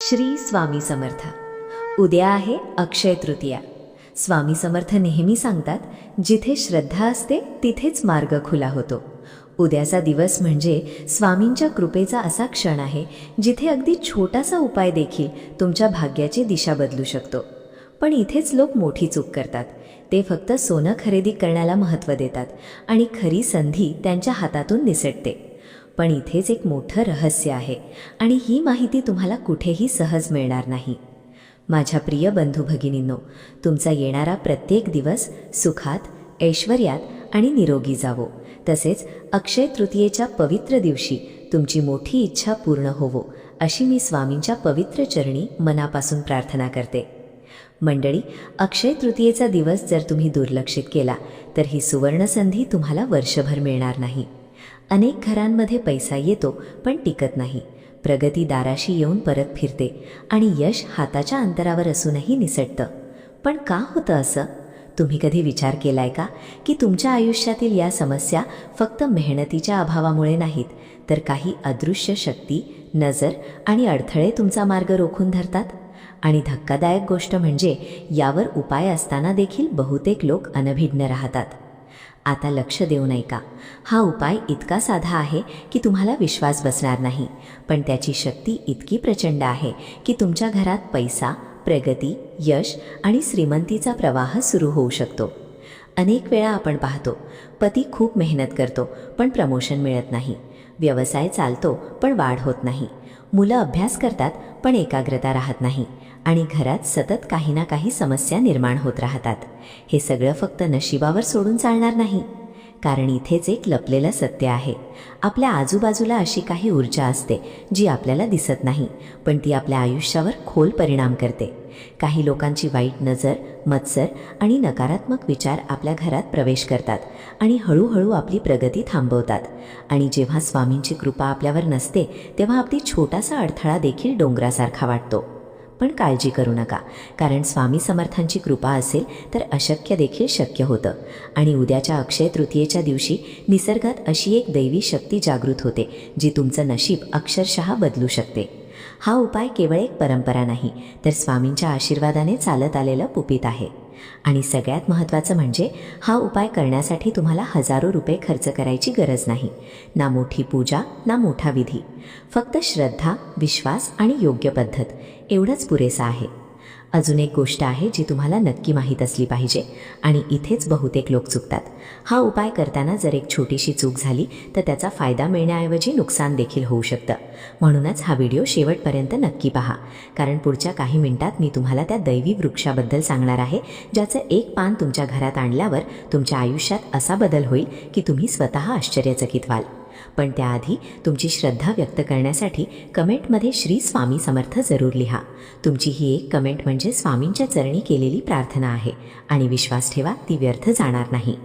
श्री स्वामी समर्थ. उद्या आहे अक्षय तृतीया. स्वामी समर्थ नेहमी सांगतात, जिथे श्रद्धा असते तिथेच मार्ग खुला होतो. उद्याचा दिवस म्हणजे स्वामींच्या कृपेचा असा क्षण आहे जिथे अगदी छोटासा उपाय देखील तुमच्या भाग्याची दिशा बदलू शकतो. पण इथेच लोक मोठी चूक करतात. ते फक्त सोनं खरेदी करण्याला महत्त्व देतात आणि खरी संधी त्यांच्या हातातून निसटते. पण इथेच एक मोठं रहस्य आहे आणि ही माहिती तुम्हाला कुठेही सहज मिळणार नाही. माझ्या प्रिय बंधू भगिनींनो, तुमचा येणारा प्रत्येक दिवस सुखात, ऐश्वर्यात आणि निरोगी जावो. तसेच अक्षय तृतीयेच्या पवित्र दिवशी तुमची मोठी इच्छा पूर्ण होवो, अशी मी स्वामींच्या पवित्र चरणी मनापासून प्रार्थना करते. मंडळी, अक्षय तृतीयेचा दिवस जर तुम्ही दुर्लक्षित केला तर ही सुवर्णसंधी तुम्हाला वर्षभर मिळणार नाही. अनेक घरांमध्ये पैसा येतो पण टिकत नाही. प्रगती दाराशी येऊन परत फिरते आणि यश हाताच्या अंतरावर असूनही निसटतं. पण का होतं असं? तुम्ही कधी विचार केलाय का की तुमच्या आयुष्यातील या समस्या फक्त मेहनतीच्या अभावामुळे नाहीत, तर काही अदृश्य शक्ती, नजर आणि अडथळे तुमचा मार्ग रोखून धरतात? आणि धक्कादायक गोष्ट म्हणजे यावर उपाय असताना देखील बहुतेक लोक अनभिज्ञ राहतात. आता लक्ष देऊन ऐका. हा उपाय इतका साधा आहे की तुम्हाला विश्वास बसणार नाही, पण त्याची शक्ती इतकी प्रचंड आहे की तुमच्या घरात पैसा, प्रगती, यश आणि श्रीमंतीचा प्रवाह सुरू होऊ शकतो. अनेक वेळा आपण पाहतो, पती खूप मेहनत करतो पण प्रमोशन मिळत नाही. व्यवसाय चालतो पण वाढ होत नाही. मुलं अभ्यास करतात पण एकाग्रता राहत नाही आणि घरात सतत काही ना काही समस्या निर्माण होत राहतात. हे सगळं फक्त नशिबावर सोडून चालणार नाही. कारण इथेच एक लपलेलं सत्य आहे. आपल्या आजूबाजूला अशी काही ऊर्जा असते जी आपल्याला दिसत नाही, पण ती आपल्या आयुष्यावर खोल परिणाम करते. काही लोकांची वाईट नजर, मत्सर आणि नकारात्मक विचार आपल्या घरात प्रवेश करतात आणि हळूहळू आपली प्रगती थांबवतात. आणि जेव्हा स्वामींची कृपा आपल्यावर नसते तेव्हा अगदी छोटासा अडथळा देखील डोंगरासारखा वाटतो. पण काळजी करू नका, कारण स्वामी समर्थांची कृपा असेल तर अशक्य देखील शक्य होतं. आणि उद्याच्या अक्षय तृतीयेच्या दिवशी निसर्गात अशी एक दैवी शक्ती जागृत होते जी तुमचं नशीब अक्षरशः बदलू शकते. हा उपाय केवळ एक परंपरा नाही, तर स्वामींच्या आशीर्वादाने चालत आलेलं पुपीत आहे. आणि सगळ्यात महत्त्वाचं म्हणजे हा उपाय करण्यासाठी तुम्हाला हजारो रुपये खर्च करायची गरज नाही. ना मोठी पूजा, ना मोठा विधी. फक्त श्रद्धा, विश्वास आणि योग्य पद्धत एवढंच पुरेसं आहे. अजून एक गोष्ट आहे जी तुम्हाला नक्की माहीत असली पाहिजे, आणि इथेच बहुतेक लोक चुकतात. हा उपाय करताना जर एक छोटीशी चूक झाली तर त्याचा फायदा मिळण्याऐवजी नुकसान देखील होऊ शकतं. म्हणूनच हा व्हिडिओ शेवटपर्यंत नक्की पहा, कारण पुढच्या काही मिनिटात मी तुम्हाला त्या दैवी वृक्षाबद्दल सांगणार आहे, ज्याचं एक पान तुमच्या घरात आणल्यावर तुमच्या आयुष्यात असा बदल होईल की तुम्ही स्वतः आश्चर्यचकित व्हाल. पण त्याआधी तुमची श्रद्धा व्यक्त करण्यासाठी कमेंटमध्ये श्री स्वामी समर्थ जरूर लिहा. तुमची ही एक कमेंट म्हणजे स्वामींच्या चरणी केलेली प्रार्थना आहे, आणि विश्वास ठेवा, ती व्यर्थ जाणार नाही.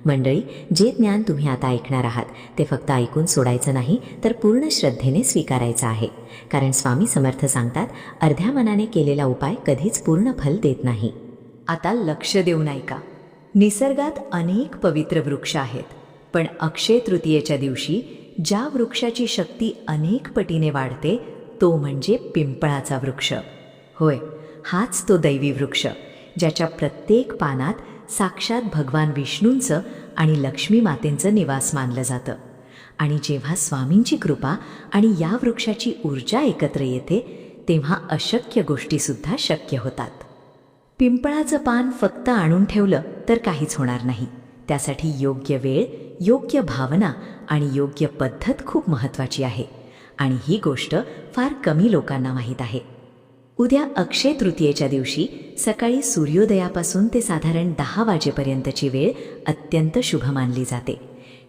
मंडळी, जे ज्ञान तुम्ही आता ऐकणार आहात ते फक्त ऐकून सोडायचं नाही, तर पूर्ण श्रद्धेने स्वीकारायचं आहे. कारण स्वामी समर्थ सांगतात, अर्ध्या मनाने केलेला उपाय कधीच पूर्ण फल देत नाही. आता लक्ष देऊन ऐका. निसर्गात अनेक पवित्र वृक्ष आहेत, पण अक्षय तृतीयेच्या दिवशी ज्या वृक्षाची शक्ती अनेक पटीने वाढते तो म्हणजे पिंपळाचा वृक्ष. होय, हाच तो दैवी वृक्ष ज्याच्या प्रत्येक पानात साक्षात भगवान विष्णूंचं आणि लक्ष्मी मातेंचं निवास मानलं जातं. आणि जेव्हा स्वामींची कृपा आणि या वृक्षाची ऊर्जा एकत्र येते तेव्हा अशक्य गोष्टीसुद्धा शक्य होतात. पिंपळाचं पान फक्त आणून ठेवलं तर काहीच होणार नाही. त्यासाठी योग्य वेळ, योग्य भावना आणि योग्य पद्धत खूप महत्त्वाची आहे. आणि ही गोष्ट फार कमी लोकांना माहीत आहे. उद्या अक्षय तृतीयेच्या दिवशी सकाळी सूर्योदयापासून ते साधारण 10 वाजेपर्यंतची वेळ अत्यंत शुभ मानली जाते.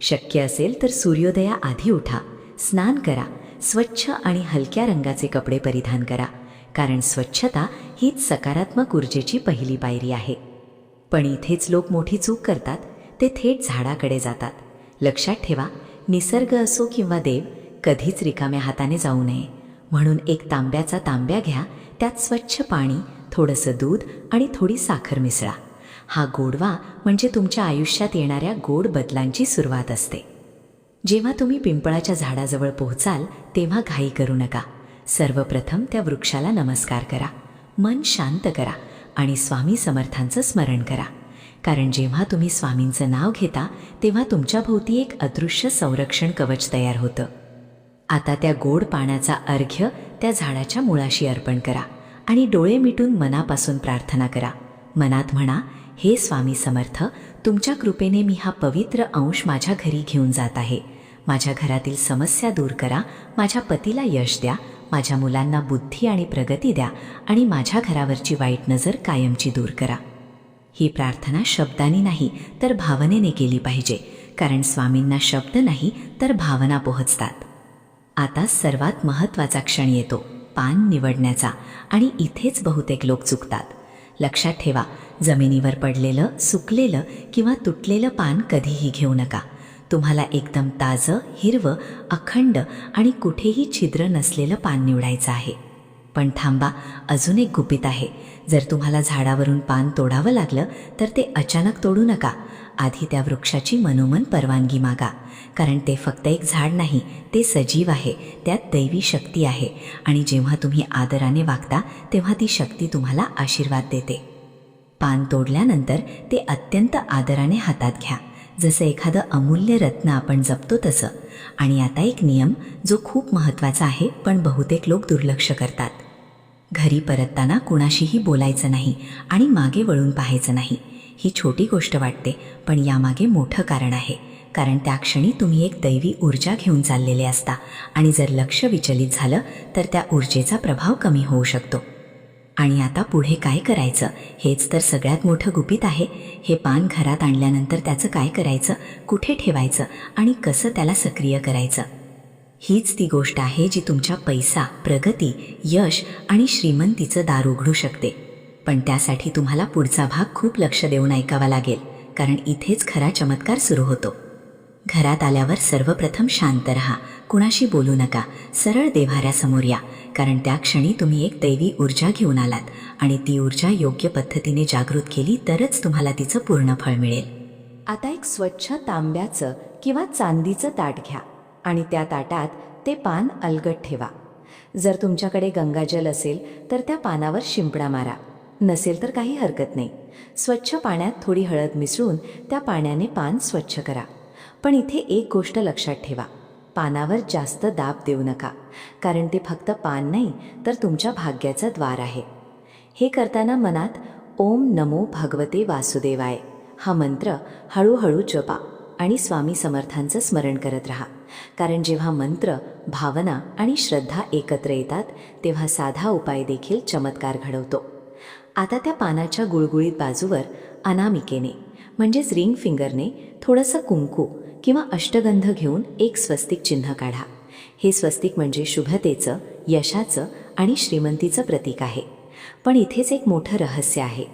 शक्य असेल तर सूर्योदयाआधी उठा, स्नान करा, स्वच्छ आणि हलक्या रंगाचे कपडे परिधान करा, कारण स्वच्छता हीच सकारात्मक ऊर्जेची पहिली पायरी आहे. पण इथेच लोक मोठी चूक करतात. ते थेट झाडाकडे जातात. लक्षात ठेवा, निसर्ग असो किंवा देव, कधीच रिकाम्या हाताने जाऊ नये. म्हणून एक तांब्याचा तांब्या घ्या, त्यात स्वच्छ पाणी, थोडंसं दूध आणि थोडी साखर मिसळा. हा गोडवा म्हणजे तुमच्या आयुष्यात येणाऱ्या गोड बदलांची सुरुवात असते. जेव्हा तुम्ही पिंपळाच्या झाडाजवळ पोहोचाल तेव्हा घाई करू नका. सर्वप्रथम त्या वृक्षाला नमस्कार करा, मन शांत करा आणि स्वामी समर्थांचं स्मरण करा. कारण जेव्हा तुम्ही स्वामींचं नाव घेता तेव्हा तुमच्याभोवती एक अदृश्य संरक्षण कवच तयार होतं. आता त्या गोड पाण्याचा अर्घ्य त्या झाडाच्या मुळाशी अर्पण करा आणि डोळे मिटून मनापासून प्रार्थना करा. मनात म्हणा, हे स्वामी समर्थ, तुमच्या कृपेने मी हा पवित्र अंश माझ्या घरी घेऊन जात आहे. माझ्या घरातील समस्या दूर करा, माझ्या पतीला यश द्या, माझ्या मुलांना बुद्धी आणि प्रगती द्या आणि माझ्या घरावरची वाईट नजर कायमची दूर करा. ही प्रार्थना शब्दांनी नाही तर भावनेने केली पाहिजे, कारण स्वामींना शब्द नाही तर भावना पोहोचतात. आता सर्वात महत्त्वाचा क्षण येतो, पान निवडण्याचा. आणि इथेच बहुतेक लोक चुकतात. लक्षात ठेवा, जमिनीवर पडलेलं, सुकलेलं किंवा तुटलेलं पान कधीही घेऊ नका. तुम्हाला एकदम ताजं, हिरवं, अखंड आणि कुठेही छिद्र नसलेलं पान निवडायचं आहे. पण थांबा, अजून एक गुपित आहे. जर तुम्हाला झाडावरून पान तोडावं लागलं तर ते अचानक तोडू नका. आधी त्या वृक्षाची मनोमन परवानगी मागा, कारण ते फक्त एक झाड नाही, ते सजीव आहे. त्यात दैवी शक्ती आहे आणि जेव्हा तुम्ही आदराने वागता तेव्हा ती शक्ती तुम्हाला आशीर्वाद देते. पान तोडल्यानंतर ते अत्यंत आदराने हातात घ्या, जसं एखादं अमूल्य रत्न आपण जपतो तसं. आणि आता एक नियम जो खूप महत्त्वाचा आहे पण बहुतेक लोक दुर्लक्ष करतात. घरी परतताना कुणाशीही बोलायचं नाही आणि मागे वळून पाहायचं नाही. ही छोटी गोष्ट वाटते पण यामागे मोठं कारण आहे. कारण त्या क्षणी तुम्ही एक दैवी ऊर्जा घेऊन चाललेले असता आणि जर लक्ष विचलित झालं तर त्या ऊर्जेचा प्रभाव कमी होऊ शकतो. आणि आता पुढे काय करायचं हेच तर सगळ्यात मोठं गुपित आहे. हे पान घरात आणल्यानंतर त्याचं काय करायचं, कुठे ठेवायचं आणि कसं त्याला सक्रिय करायचं, हीच ती गोष्ट आहे जी तुमच्या पैसा, प्रगती, यश आणि श्रीमंतीचं दार उघडू शकते. पण त्यासाठी तुम्हाला पुढचा भाग खूप लक्ष देऊन ऐकावा लागेल, कारण इथेच खरा चमत्कार सुरू होतो. घरात आल्यावर सर्वप्रथम शांत रहा, कुणाशी बोलू नका, सरळ देव्हाऱ्यासमोर या. कारण त्या क्षणी तुम्ही एक दैवी ऊर्जा घेऊन आलात आणि ती ऊर्जा योग्य पद्धतीने जागृत केली तरच तुम्हाला तिचं पूर्ण फळ मिळेल. आता एक स्वच्छ तांब्याचं किंवा चांदीचं ताट घ्या आणि त्या ताटात ते पान अलगद ठेवा. जर तुमच्याकडे गंगाजल असेल तर त्या पानावर शिंपडा मारा, नसेल तर काही हरकत नाही. स्वच्छ पाण्यात थोडी हळद मिसळून त्या पाण्याने पान स्वच्छ करा. पण इथे एक गोष्ट लक्षात ठेवा, पानावर जास्त दाब देऊ नका, कारण ते फक्त पान नाही तर तुमच्या भाग्याचं द्वार आहे. हे करताना मनात ओम नमो भगवते वासुदेवाय हा मंत्र हळूहळू जपा आणि स्वामी समर्थांचं स्मरण करत राहा. कारण जेव्हा मंत्र, भावना आणि श्रद्धा एकत्र येतात तेव्हा साधा उपाय देखील चमत्कार घडवतो. आता त्या पानाच्या गुळगुळीत बाजूवर अनामिकेने म्हणजेच रिंग फिंगरने थोडंसं कुंकू किंवा अष्टगंध घेऊन एक स्वस्तिक चिन्ह काढा. हे स्वस्तिक म्हणजे शुभतेचं, यशाचं आणि श्रीमंतीचं प्रतीक आहे. पण इथेच एक मोठं रहस्य आहे.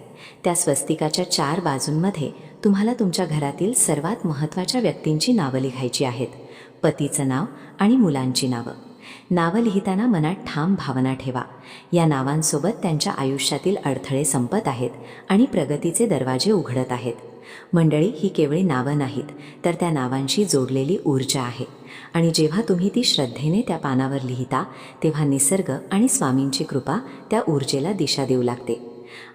त्या स्वस्तिकाच्या 4 बाजूंमध्ये तुम्हाला तुमच्या घरातील सर्वात महत्त्वाच्या व्यक्तींची नावं लिहायची आहेत. पतीचं नाव आणि मुलांची नावं. नावं लिहिताना मनात ठाम भावना ठेवा. या नावांसोबत त्यांच्या आयुष्यातील अडथळे संपत आहेत आणि प्रगतीचे दरवाजे उघडत आहेत. मंडळी, ही केवळ नावं नाहीत तर त्या नावांशी जोडलेली ऊर्जा आहे. आणि जेव्हा तुम्ही ती श्रद्धेने त्या पानावर लिहिता तेव्हा निसर्ग आणि स्वामींची कृपा त्या ऊर्जेला दिशा देऊ लागते.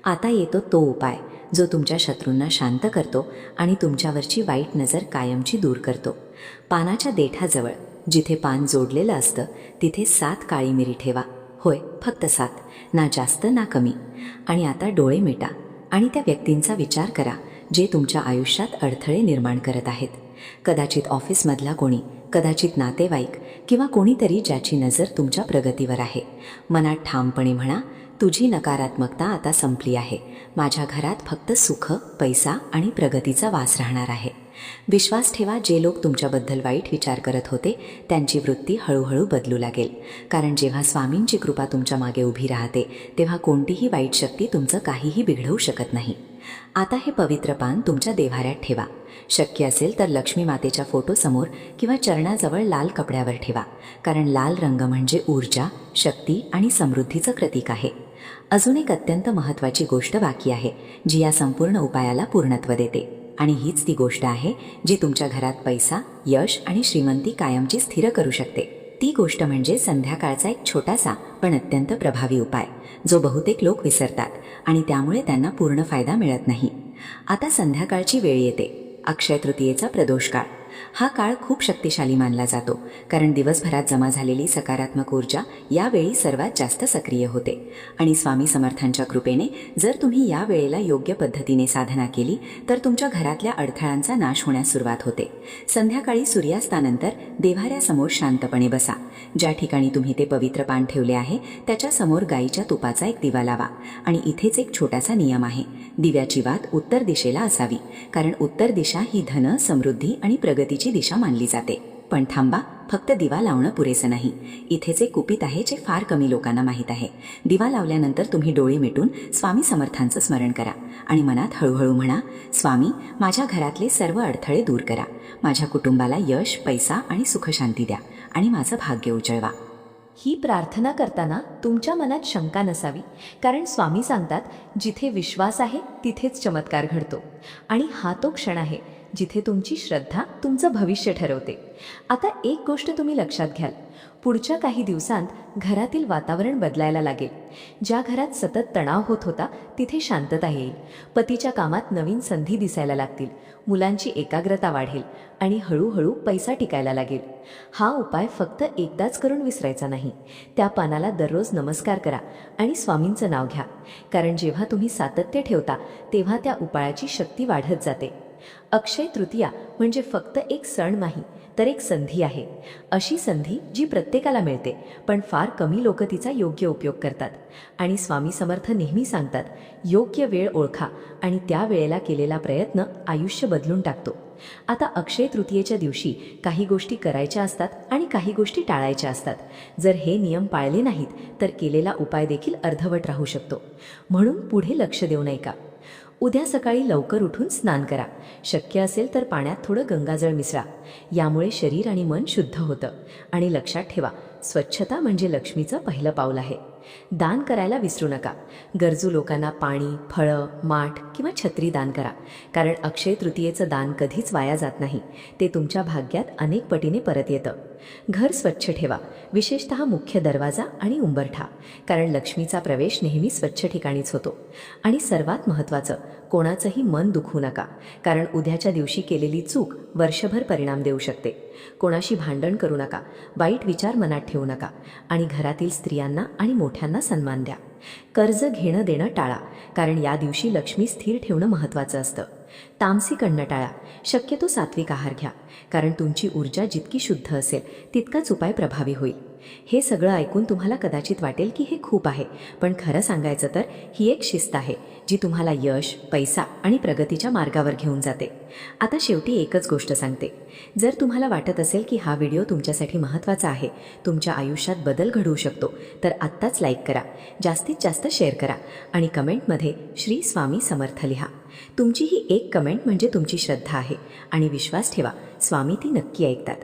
आता येतो तो उपाय जो तुमच्या शत्रूंना शांत करतो आणि तुमच्यावरची वाईट नजर कायमची दूर करतो. पानाच्या देठाजवळ जिथे पान जोडलेलं असतं तिथे 7 काळी मिरी ठेवा. होय, फक्त 7, ना जास्त ना कमी. आणि आता डोळे मिटा आणि त्या व्यक्तींचा विचार करा जे तुमच्या आयुष्यात अडथळे निर्माण करत आहेत. कदाचित ऑफिसमधला कोणी, कदाचित नातेवाईक किंवा कोणीतरी ज्याची नजर तुमच्या प्रगतीवर आहे. मनात ठामपणे म्हणा, तुझी नकारात्मकता आता संपली आहे. माझ्या घरात फक्त सुख, पैसा आणि प्रगतीचा वास राहणार आहे. विश्वास ठेवा, जे लोक तुमच्याबद्दल वाईट विचार करत होते त्यांची वृत्ती हळूहळू बदलू लागेल. कारण जेव्हा स्वामींची कृपा तुमच्या मागे उभी राहते तेव्हा कोणतीही वाईट शक्ती तुमचं काहीही बिघडवू शकत नाही. आता हे पवित्र पान तुमच्या देव्हाऱ्यात ठेवा. शक्य असेल तर लक्ष्मी मातेच्या फोटोसमोर किंवा चरणाजवळ लाल कपड्यावर ठेवा. कारण लाल रंग म्हणजे ऊर्जा, शक्ती आणि समृद्धीचं प्रतीक आहे. अजून एक अत्यंत महत्त्वाची गोष्ट बाकी आहे जी या संपूर्ण उपायाला पूर्णत्व देते. आणि हीच ती गोष्ट आहे जी तुमच्या घरात पैसा, यश आणि श्रीमंती कायमची स्थिर करू शकते. ती गोष्ट म्हणजे संध्याकाळचा एक छोटासा पण अत्यंत प्रभावी उपाय, जो बहुतेक लोक विसरतात आणि त्यामुळे त्यांना पूर्ण फायदा मिळत नाही. आता संध्याकाळची वेळ येते, अक्षय तृतीयेचा प्रदोष काळ. हा काळ खूप शक्तिशाली मानला जातो, कारण दिवसभरात जमा झालेली सकारात्मक ऊर्जा यावेळी सर्वात जास्त सक्रिय होते. आणि स्वामी समर्थांच्या कृपेने जर तुम्ही या वेळेला योग्य पद्धतीने साधना केली तर तुमच्या घरातल्या अडथळ्यांचा नाश होण्यास सुरुवात होते. संध्याकाळी सूर्यास्तानंतर देव्हाऱ्यासमोर शांतपणे बसा. ज्या ठिकाणी तुम्ही ते पवित्र पान ठेवले आहे त्याच्यासमोर गाईच्या तुपाचा एक दिवा लावा. आणि इथेच एक छोटासा नियम आहे, दिव्याची वात उत्तर दिशेला असावी, कारण उत्तर दिशा ही धन, समृद्धी आणि प्रगतीची दिशा मानली जाते. पण थांबा, फक्त दिवा लावणं पुरेसं नाही. इथेच एक गुपित आहे जे फार कमी लोकांना माहीत आहे. दिवा लावल्यानंतर तुम्ही डोळे मिटून स्वामी समर्थांचं स्मरण करा आणि मनात हळूहळू म्हणा, स्वामी, माझ्या घरातले सर्व अडथळे दूर करा. माझ्या कुटुंबाला यश, पैसा आणि सुखशांती द्या आणि माझं भाग्य उजळवा. ही प्रार्थना करताना तुमच्या मनात शंका नसावी, कारण स्वामी सांगतात, जिथे विश्वास आहे तिथेच चमत्कार घडतो. आणि हा तो क्षण आहे जिथे तुमची श्रद्धा तुमचं भविष्य ठरवते. आता एक गोष्ट तुम्ही लक्षात घ्याल, पुढच्या काही दिवसांत घरातील वातावरण बदलायला लागेल. ज्या घरात सतत तणाव होत होता तिथे शांतता येईल. पतीच्या कामात नवीन संधी दिसायला लागतील. मुलांची एकाग्रता वाढेल आणि हळूहळू पैसा टिकायला लागेल. हा उपाय फक्त एकदाच करून विसरायचा नाही. त्या पानाला दररोज नमस्कार करा आणि स्वामींचं नाव घ्या, कारण जेव्हा तुम्ही सातत्य ठेवता तेव्हा त्या उपायाची शक्ती वाढत जाते. अक्षय तृतीया म्हणजे फक्त एक सण नाही, तर एक संधी आहे. अशी संधी जी प्रत्येकाला मिळते, पण फार कमी लोक तिचा योग्य उपयोग करतात. आणि स्वामी समर्थ नेहमी सांगतात, योग्य वेळ ओळखा आणि त्या वेळेला केलेला प्रयत्न आयुष्य बदलून टाकतो. आता अक्षय तृतीयेच्या दिवशी काही गोष्टी करायच्या असतात आणि काही गोष्टी टाळायच्या असतात. जर हे नियम पाळले नाहीत तर केलेला उपाय देखील अर्धवट राहू शकतो. म्हणून पुढे लक्ष देऊ नये का? उद्या सकाळी लवकर उठून स्नान करा. शक्य असेल तर पाण्यात थोडं गंगाजळ मिसळा. यामुळे शरीर आणि मन शुद्ध होतं. आणि लक्षात ठेवा, स्वच्छता म्हणजे लक्ष्मीचं पहिलं पाऊल आहे. दान करायला विसरू नका. गरजू लोकांना पाणी, फळं, माठ किंवा छत्री दान करा, कारण अक्षय तृतीयेचं दान कधीच वाया जात नाही. ते तुमच्या भाग्यात अनेक पटीने परत येतं. घर स्वच्छ ठेवा, विशेषतः मुख्य दरवाजा आणि उंबरठा, कारण लक्ष्मीचा प्रवेश नेहमी स्वच्छ ठिकाणीच होतो. आणि सर्वात महत्त्वाचं, कोणाचंही मन दुखवू नका, कारण उद्याच्या दिवशी केलेली चूक वर्षभर परिणाम देऊ शकते. कोणाशी भांडण करू नका, वाईट विचार मनात ठेवू नका आणि घरातील स्त्रियांना आणि मोठ्यांना सन्मान द्या. कर्ज घेणं देणं टाळा, कारण या दिवशी लक्ष्मी स्थिर ठेवणं महत्त्वाचं असतं. तामसिक अन्न टाळा, शक्यतो सात्विक आहार घ्या, कारण तुमची ऊर्जा जितकी शुद्ध असेल तितकाच उपाय प्रभावी होईल. हे सगळं ऐकून तुम्हाला कदाचित वाटेल की हे खूप आहे, पण खरं सांगायचं तर ही एक शिस्त आहे जी तुम्हाला यश, पैसा आणि प्रगतीच्या मार्गावर घेऊन जाते. आता शेवटी एकच गोष्ट सांगते, जर तुम्हाला वाटत असेल की हा व्हिडिओ तुमच्यासाठी महत्त्वाचा आहे, तुमच्या आयुष्यात बदल घडवू शकतो, तर आत्ताच लाईक करा, जास्तीत जास्त शेअर करा आणि कमेंटमध्ये श्री स्वामी समर्थ लिहा. तुमची ही एक कमेंट म्हणजे तुमची श्रद्धा आहे आणि विश्वास ठेवा, स्वामी ती नक्की ऐकतात.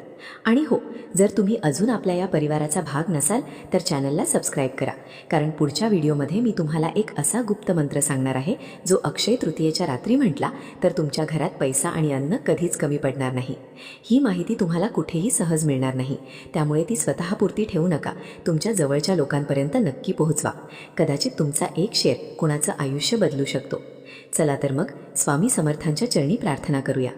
आणि हो, जर तुम्ही अजून आपल्या या परिवाराचा भाग नसाल तर चॅनलला सबस्क्राईब करा, कारण पुढच्या व्हिडिओमध्ये मी तुम्हाला एक असा गुप्त मंत्र सांगणार आहे जो अक्षय तृतीयेच्या रात्री म्हटला तर तुमच्या घरात पैसा आणि अन्न कधीच कमी पडणार नाही. ही माहिती तुम्हाला कुठेही सहज मिळणार नाही, त्यामुळे ती स्वतःपुरती ठेवू नका. तुमच्या जवळच्या लोकांपर्यंत नक्की पोहोचवा. कदाचित तुमचा एक शेअर कोणाचं आयुष्य बदलू शकतो. चला तर मग स्वामी समर्थांच्या चरणी प्रार्थना करूया.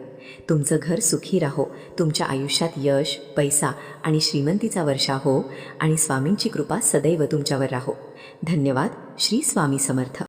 तुमचं घर सुखी राहो, तुमच्या आयुष्यात यश, पैसा आणि श्रीमंतीचा वर्षा हो आणि स्वामींची कृपा सदैव तुमच्यावर राहो. धन्यवाद. श्री स्वामी समर्थ.